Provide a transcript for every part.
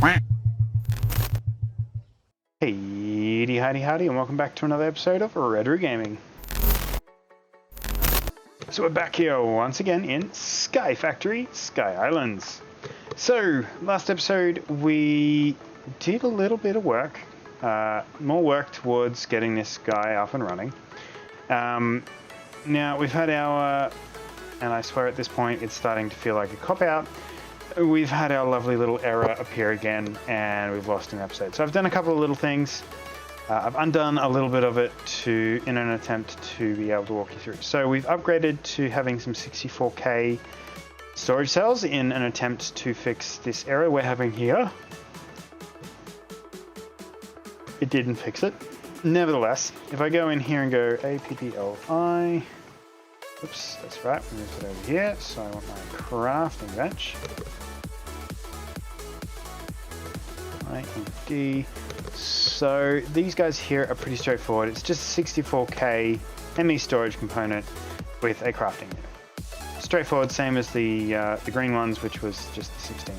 Hey, howdy, and welcome back to another episode of Red Gaming. So we're back here once again in SkyFactory, Sky Islands. So, last episode we did a little bit of work, more work towards getting this guy up and running. Now we've had our, and I swear at this point it's starting to feel like a cop-out, we've had our lovely little error appear again and we've lost an episode. So I've done a couple of little things. I've undone a little bit of it in an attempt to be able to walk you through. So we've upgraded to having some 64K storage cells in an attempt to fix this error we're having here. It didn't fix it. Nevertheless, if I go in here and go APPLI, oops, that's right, we moved it over here. So I want my crafting bench. IED. So these guys here are pretty straightforward. It's just a 64K ME storage component with a crafting unit. Straightforward, same as the green ones, which was just the 16.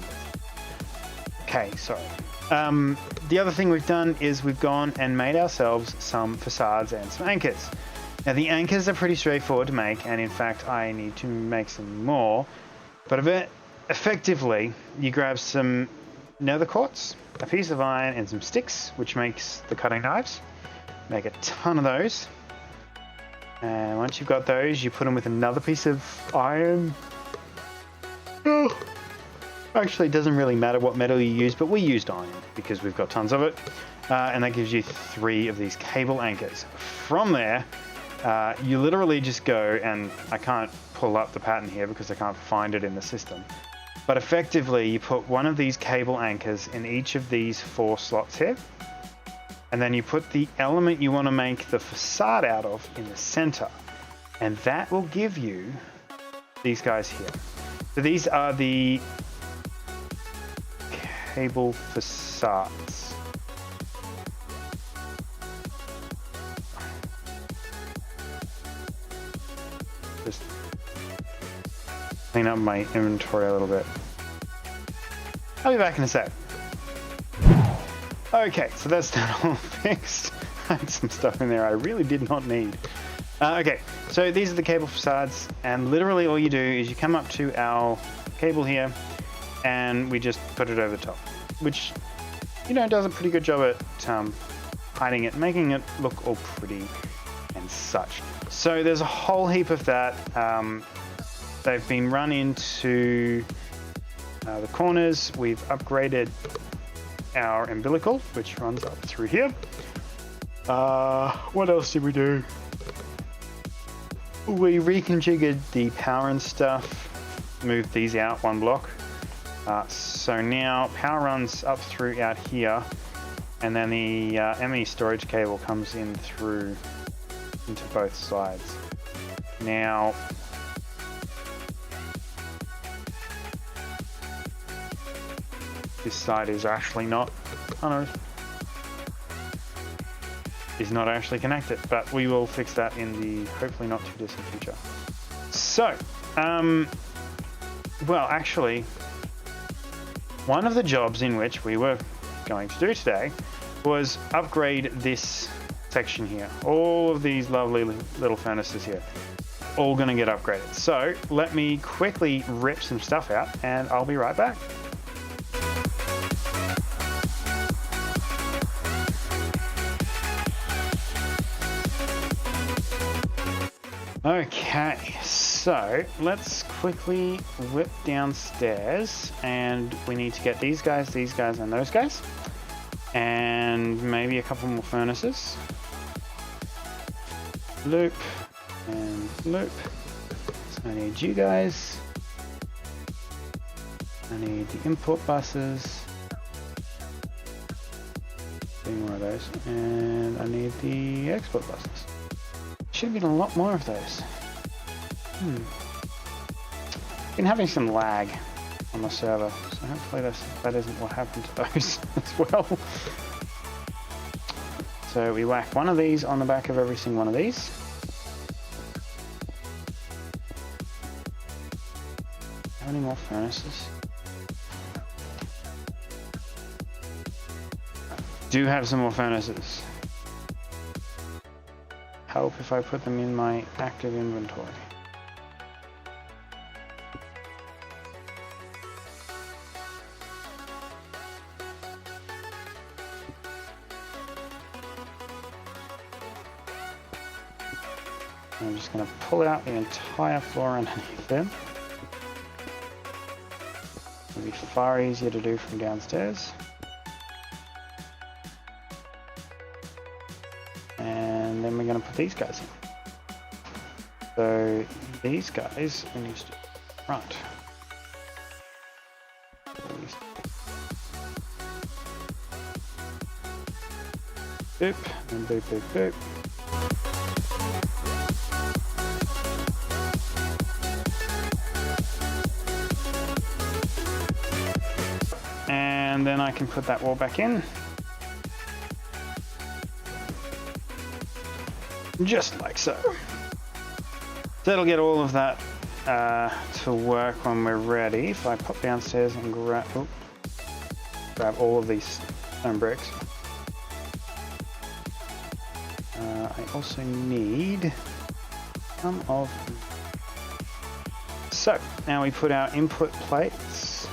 Okay, sorry. The other thing we've done is we've gone and made ourselves some facades and some anchors. Now the anchors are pretty straightforward to make, and in fact I need to make some more. But effectively, you grab some nether quartz, a piece of iron, and some sticks, which makes the cutting knives. Make a ton of those. And once you've got those, you put them with another piece of iron. Oh. Actually, it doesn't really matter what metal you use, but we used iron because we've got tons of it. And that gives you 3 of these cable anchors. From there, you literally just go, and I can't pull up the pattern here because I can't find it in the system. But effectively, you put one of these cable anchors in each of these 4 slots here. And then you put the element you want to make the facade out of in the center. And that will give you these guys here. So these are the cable facades. Just clean up my inventory a little bit. I'll be back in a sec. Okay, so that's that all fixed. I had some stuff in there I really did not need. Okay, so these are the cable facades, and literally all you do is you come up to our cable here, and we just put it over the top, which, you know, does a pretty good job at hiding it, making it look all pretty and such. So there's a whole heap of that. They've been run into the corners. We've upgraded our umbilical, which runs up through here. What else did we do? We reconfigured the power and stuff, moved these out 1 block. So now power runs up through out here, and then the ME storage cable comes in through into both sides. Now, this side is actually not, is not actually connected, but we will fix that in the hopefully not too distant future. So, well, actually, one of the jobs in which we were going to do today was upgrade this section here. All of these lovely little furnaces here, all going to get upgraded. So let me quickly rip some stuff out and I'll be right back. Okay, so let's quickly whip downstairs, and we need to get these guys, and those guys, and maybe a couple more furnaces. Loop and loop. So I need you guys. I need the import buses. 3 more of those, and I need the export buses. Should have been a lot more of those. Been having some lag on the server, so hopefully that isn't what happened to those as well. So we whack one of these on the back of every single one of these. How many more furnaces? do have some more furnaces. Help if I put them in my active inventory. I'm just going to pull out the entire floor underneath them. It'll be far easier to do from downstairs. And then we're going to put these guys in. So these guys we need to do front. Boop, and boop, boop, boop. And then I can put that wall back in. Just like so. That'll get all of that to work when we're ready. If I pop downstairs and grab all of these stone bricks. I also need some of... So, now we put our input plates.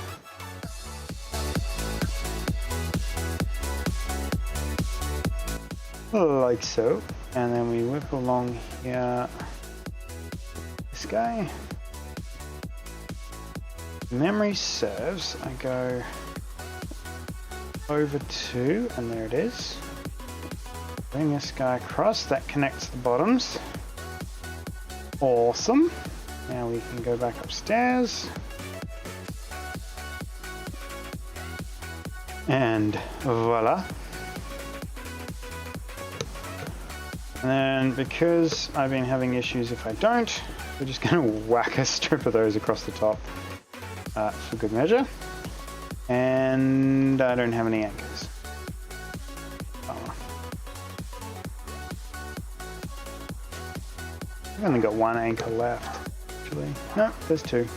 Like so. And then we whip along here. This guy. Memory serves. I go over to, and there it is. Bring this guy across. That connects the bottoms. Awesome. Now we can go back upstairs. And voila. And then because I've been having issues if I don't, we're just going to whack a strip of those across the top for good measure. And I don't have any anchors. Oh. I've only got one anchor left, actually. No, there's two.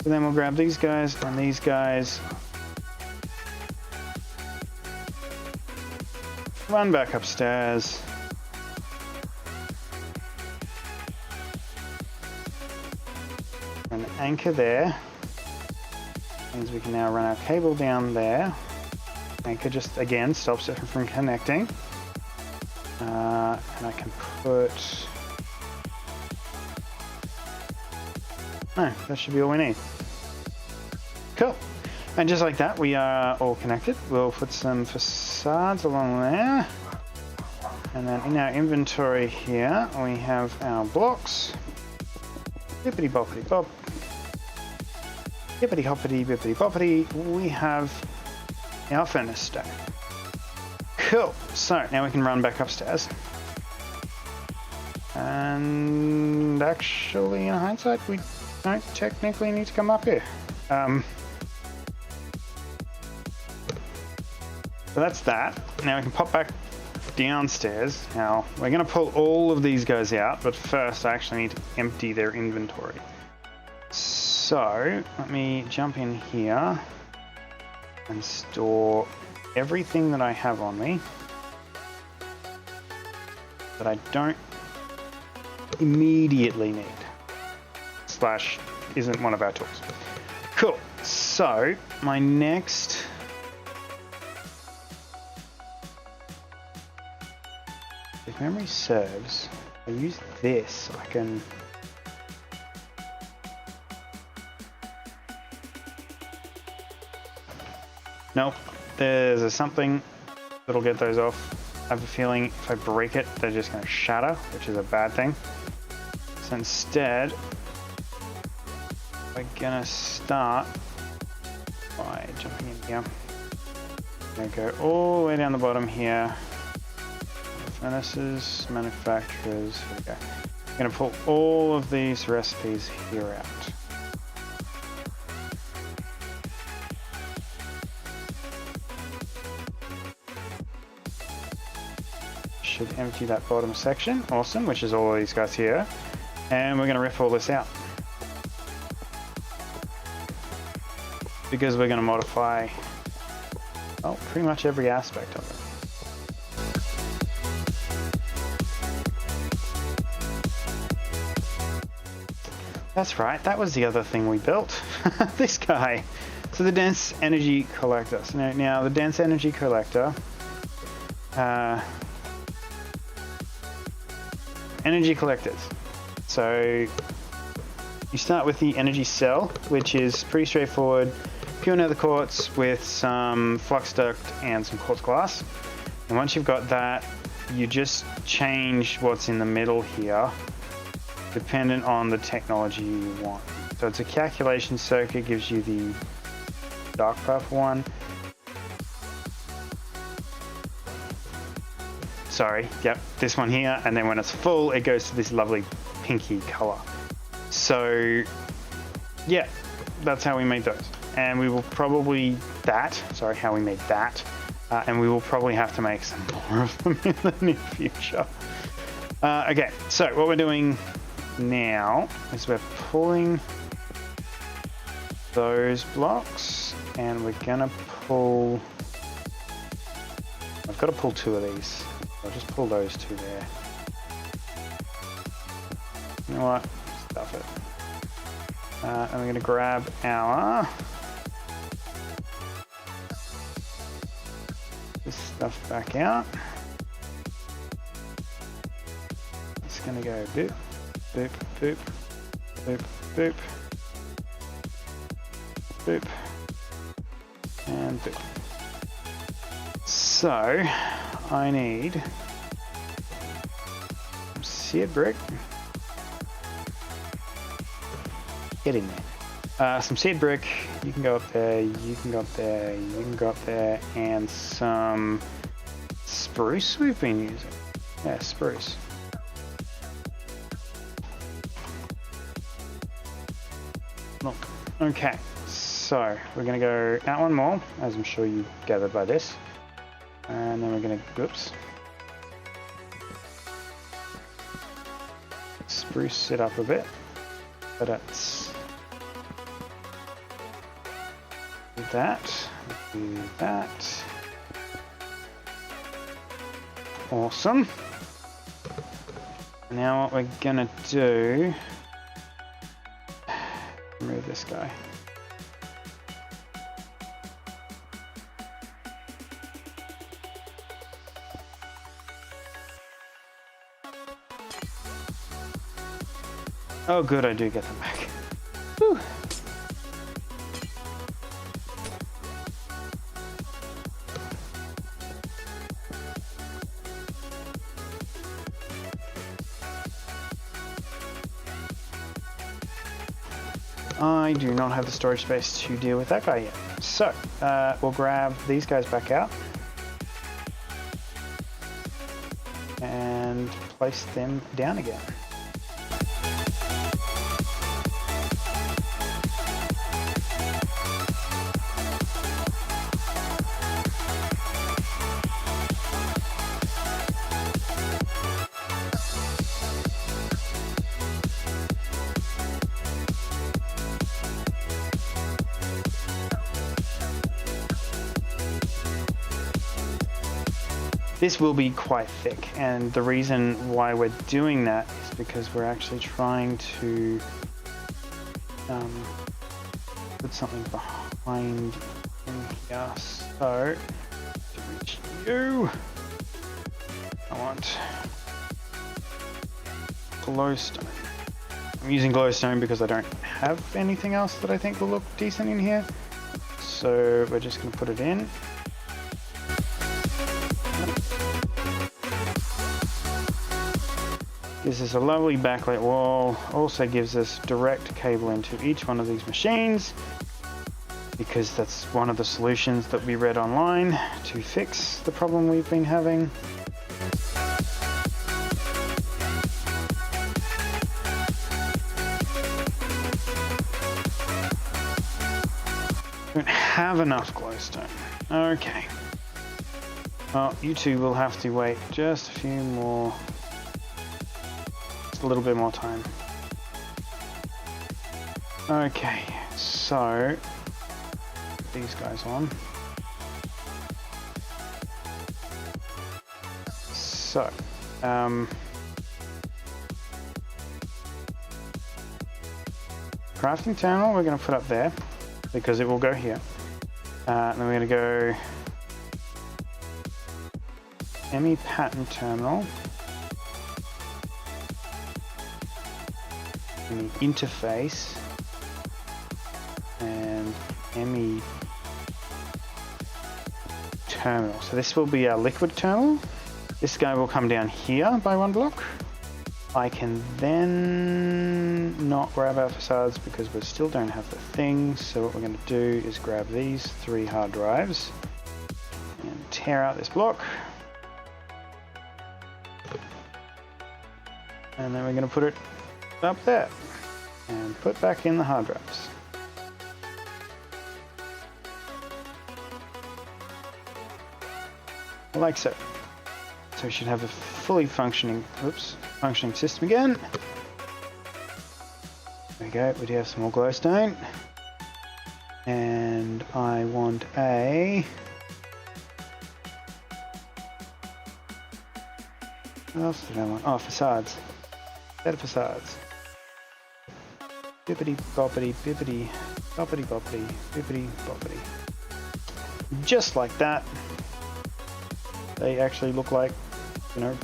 So then we'll grab these guys and these guys. Run back upstairs. An anchor there. Means we can now run our cable down there. Anchor just again stops it from connecting. And I can put... No, that should be all we need. Cool. And just like that, we are all connected. We'll put some facades along there. And then in our inventory here, we have our blocks. Bippity boppity bop. Bippity hoppity bippity boppity. We have our furnace stack. Cool. So now we can run back upstairs. And actually, in hindsight, we don't technically need to come up here. So that's that. Now we can pop back downstairs. Now we're going to pull all of these guys out, but first I actually need to empty their inventory. So let me jump in here and store everything that I have on me that I don't immediately need. Slash isn't one of our tools. Cool. So my next... If memory serves, I use this, I can... Nope, there's something that'll get those off. I have a feeling if I break it, they're just going to shatter, which is a bad thing. So instead, we're going to start by jumping in here. I'm going to go all the way down the bottom here. Furnaces, manufacturers, here we go. I'm going to pull all of these recipes here out. Should empty that bottom section, awesome, which is all of these guys here. And we're going to riff all this out. Because we're going to modify well, pretty much every aspect of it. That's right, that was the other thing we built. This guy. So the dense energy collector. So now the dense energy collector, energy collectors. So you start with the energy cell, which is pretty straightforward. Pure nether quartz with some flux duct and some quartz glass. And once you've got that, you just change what's in the middle here, dependent on the technology you want. So it's a calculation circuit, gives you the dark purple one. Sorry, yep, this one here, and then when it's full, it goes to this lovely pinky color. So, yeah, that's how we made those. And we will probably, how we made that, and we will probably have to make some more of them in the near future. Okay, so what we're doing now is we're pulling those blocks, and we're gonna pull, I've got to pull 2 of these. I'll just pull those 2 there. You know what? Stuff it. And we're going to grab our this stuff back out. It's going to go boop, boop, boop, boop, boop, boop, and boop. So I need some seared brick. Get in there. Some seared brick. You can go up there. You can go up there. You can go up there. And some spruce we've been using. Yeah, spruce. Look. Okay. So we're going to go out one more, as I'm sure you gathered by this. And then we're going to, whoops. Spruce it up a bit. But it's do that. Awesome. Now what we're gonna do, remove this guy. Oh good, I do get them back. Whew. I do not have the storage space to deal with that guy yet. So, we'll grab these guys back out and place them down again. This will be quite thick, and the reason why we're doing that is because we're actually trying to put something behind in here. So, to reach you, I want glowstone. I'm using glowstone because I don't have anything else that I think will look decent in here. So we're just going to put it in. This is a lovely backlit wall, also gives us direct cable into each one of these machines, because that's one of the solutions that we read online to fix the problem we've been having. Don't have enough glowstone. Okay. Well, you two will have to wait just a few more. A little bit more time. Okay, so put these guys on. So, crafting terminal we're going to put up there because it will go here. And then we're going to go ME pattern terminal, ME interface, and ME terminal. So this will be our liquid terminal. This guy will come down here by 1 block. I can then not grab our facades because we still don't have the thing. So what we're going to do is grab these 3 hard drives and tear out this block. And then we're going to put it up there and put back in the hard drives. Like so. So we should have a fully functioning, functioning system again. There we go, we do have some more glowstone. And I want a... What else did I want? Oh, facades. Set of facades. Bippity boppity bippity boppity boppity bippity boppity. Just like that. They actually look like, you know,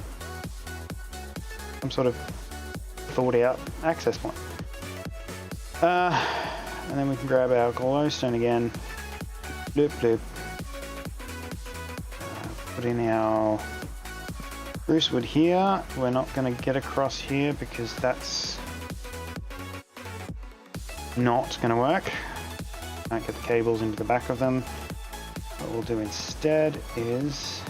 some sort of thought out access point. And then we can grab our glowstone again. Bloop bloop. Put in our spruce wood here. We're not going to get across here because that's not going to work. Can't get the cables into the back of them. What we'll do instead is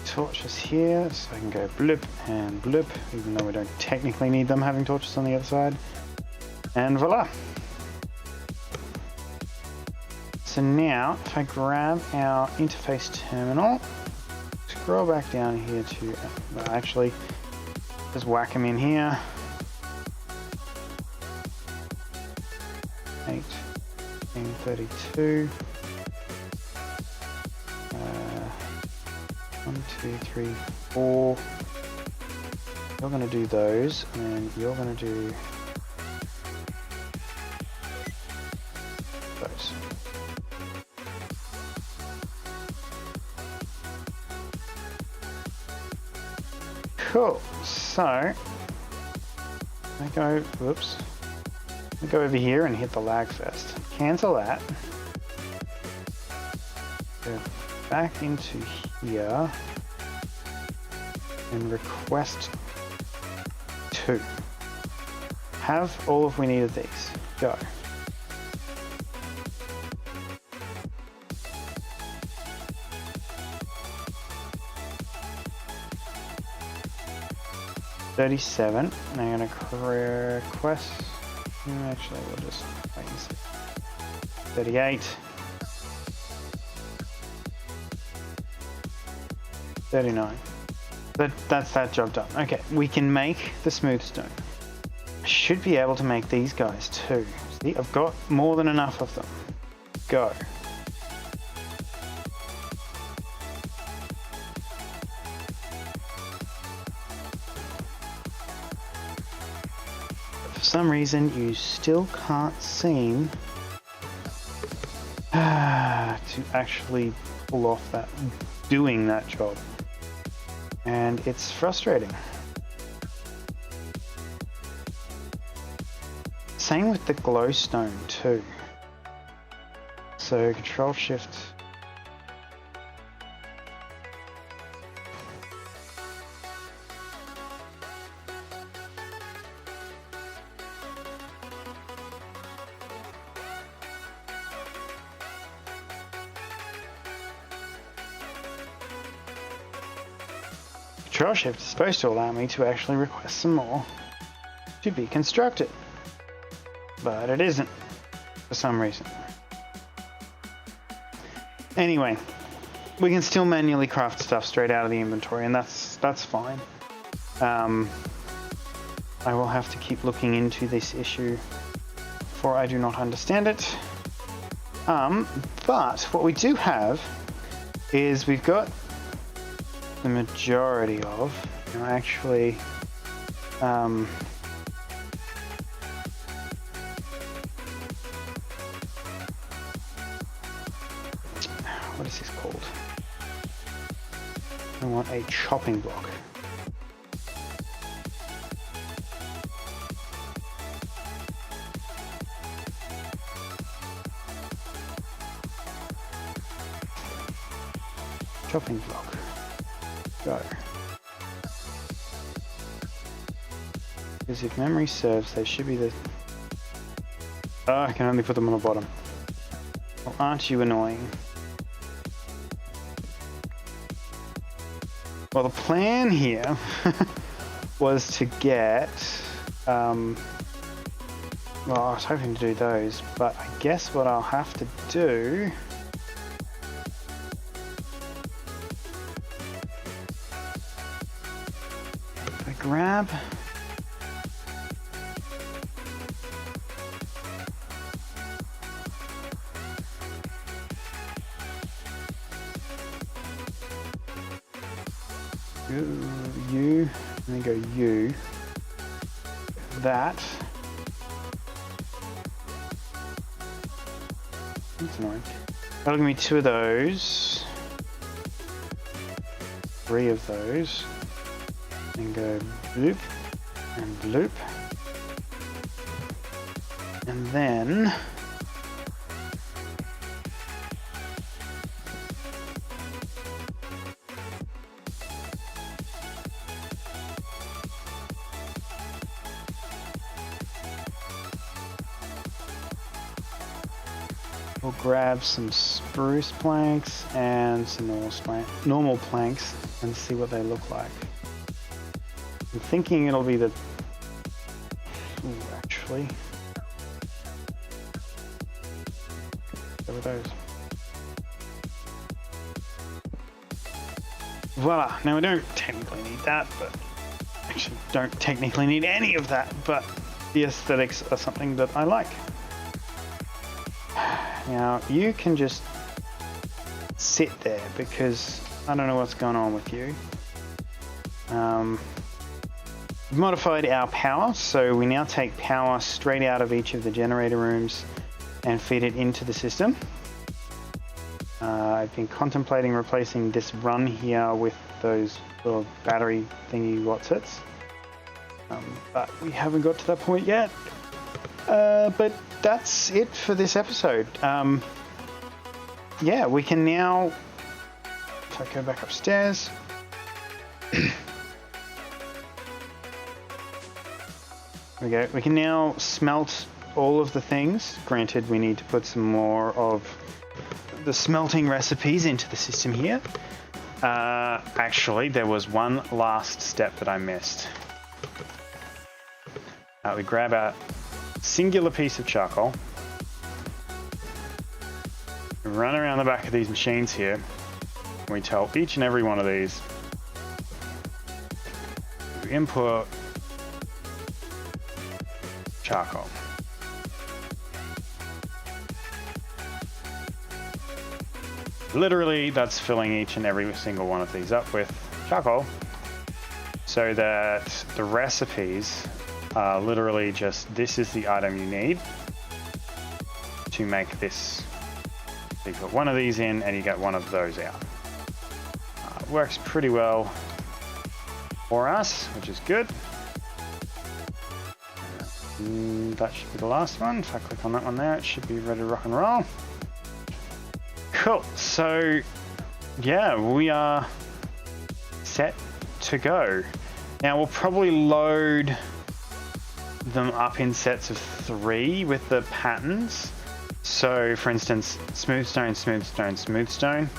torches here, so I can go bloop and bloop, even though we don't technically need them having torches on the other side. And voila! So now, if I grab our interface terminal, scroll back down here to, well, actually, just whack them in here. 8, 32. 1, 2, 3, 4. You're going to do those, and then you're going to do those. Cool. So I go, whoops. I go over here and hit the lag fest. Cancel that. Go back into here and request 2. Have all of we need of these. Go. $37. And I'm going to request. Actually, we'll just wait and see. 38. 39. That's that job done. Okay, we can make the smooth stone. I should be able to make these guys too. See, I've got more than enough of them. Go. For some reason, you still can't seem to actually pull off that, doing that job. And it's frustrating. Same with the glowstone too. So Control Shift. Control Shift is supposed to allow me to actually request some more to be constructed, but it isn't for some reason. Anyway, we can still manually craft stuff straight out of the inventory, and that's fine. I will have to keep looking into this issue therefore I do not understand it. But what we do have is we've got the majority of, actually, what is this called? I want a chopping block. Chopping block. Go. Because if memory serves, they should be the... Oh, I can only put them on the bottom. Well, aren't you annoying? Well, the plan here was to get... well, I was hoping to do those, but I guess what I'll have to do... grab you, and then go you, that, that's annoying. That'll give me 2 of those, 3 of those. And go bloop and bloop, and then we'll grab some spruce planks and some normal planks and see what they look like. I'm thinking it'll be the... Ooh, actually. Go with those. Voila! Now we don't technically need that, but... Actually, don't technically need any of that, but the aesthetics are something that I like. Now, you can just sit there, because I don't know what's going on with you. We've modified our power, so we now take power straight out of each of the generator rooms and feed it into the system. I've been contemplating replacing this run here with those little battery thingy whatsits, but we haven't got to that point yet. But that's it for this episode. Yeah, we can now, if I go back upstairs, there we go. We can now smelt all of the things. Granted, we need to put some more of the smelting recipes into the system here. Actually, there was one last step that I missed. We grab a singular piece of charcoal, run around the back of these machines here, and we tell each and every one of these to input charcoal. Literally, that's filling each and every single one of these up with charcoal, so that the recipes are literally just, this is the item you need to make this. So you put one of these in and you get one of those out. Works pretty well for us, which is good. That should be the last one. If I click on that one there, it should be ready to rock and roll. Cool. So, yeah, we are set to go. Now, we'll probably load them up in sets of 3 with the patterns. So, for instance, smooth stone, smooth stone, smooth stone.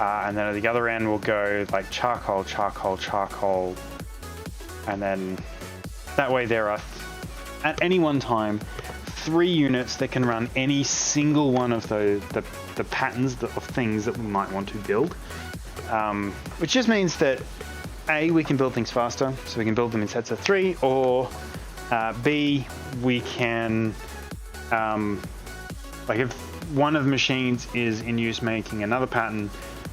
And then at the other end, we'll go like charcoal, charcoal, charcoal. And then that way there are, at any one time, 3 units that can run any single one of the patterns of things that we might want to build. Which just means that A, we can build things faster, so we can build them in sets of 3, or B, we can Like if one of the machines is in use making another pattern,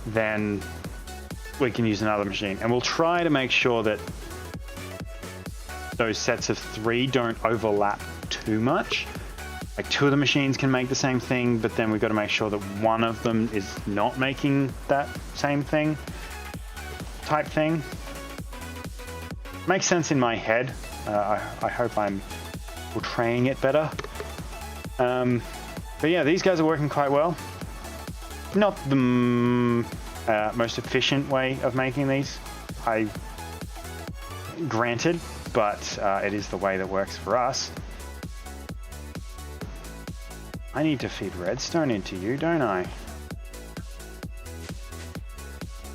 then we can use another machine. And we'll try to make sure that those sets of 3 don't overlap too much. Like 2 of the machines can make the same thing, but then we've got to make sure that one of them is not making that same thing type thing. Makes sense in my head. I hope I'm portraying it better. But yeah, these guys are working quite well. Not the most efficient way of making these, granted, but it is the way that works for us. I need to feed redstone into you, don't I?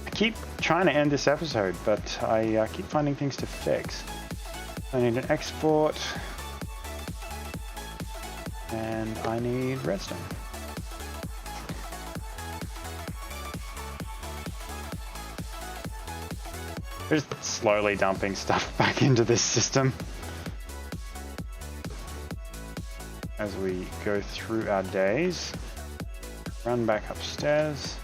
I keep trying to end this episode, but I keep finding things to fix. I need an export. And I need redstone. Just slowly dumping stuff back into this system as we go through our days. Run back upstairs.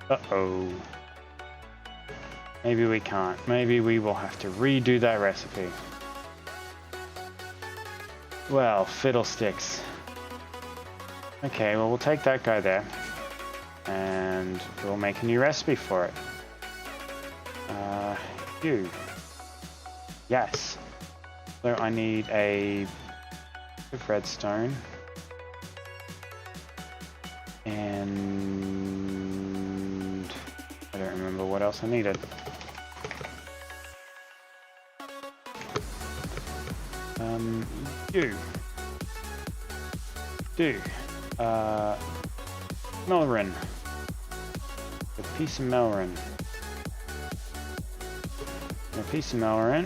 Uh-oh. Maybe we can't. Maybe we will have to redo that recipe. Well, fiddlesticks. Okay, well, we'll take that guy there. And we'll make a new recipe for it. You. Yes. So I need a bit of redstone. And I don't remember what else I needed. Melrin. A piece of Melrin. And a piece of Melrin.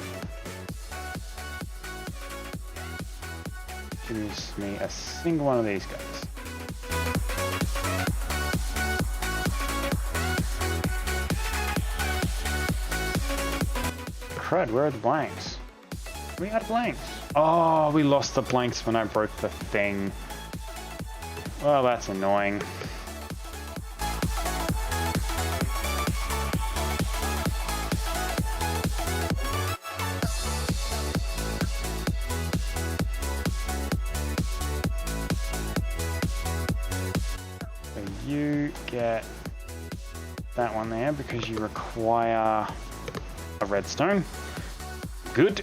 Gives me a single one of these guys. Crud, where are the blanks? We had blanks. Oh, we lost the blanks when I broke the thing. Well, that's annoying. So you get that one there because you require a redstone. Good.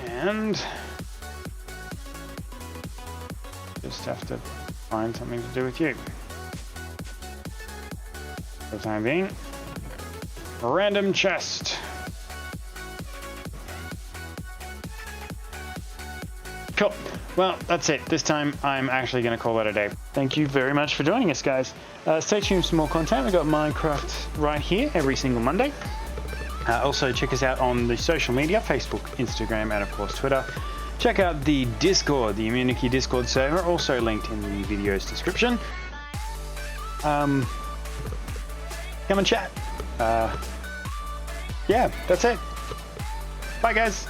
And just have to find something to do with you. For the time being, a random chest. Cool. Well, that's it. This time I'm actually going to call it a day. Thank you very much for joining us, guys. Stay tuned for more content. We've got Minecraft right here every single Monday. Also, check us out on the social media, Facebook, Instagram, and of course Twitter. Check out the Discord, the Immunity Discord server, also linked in the video's description. Come and chat. Yeah, that's it. Bye, guys.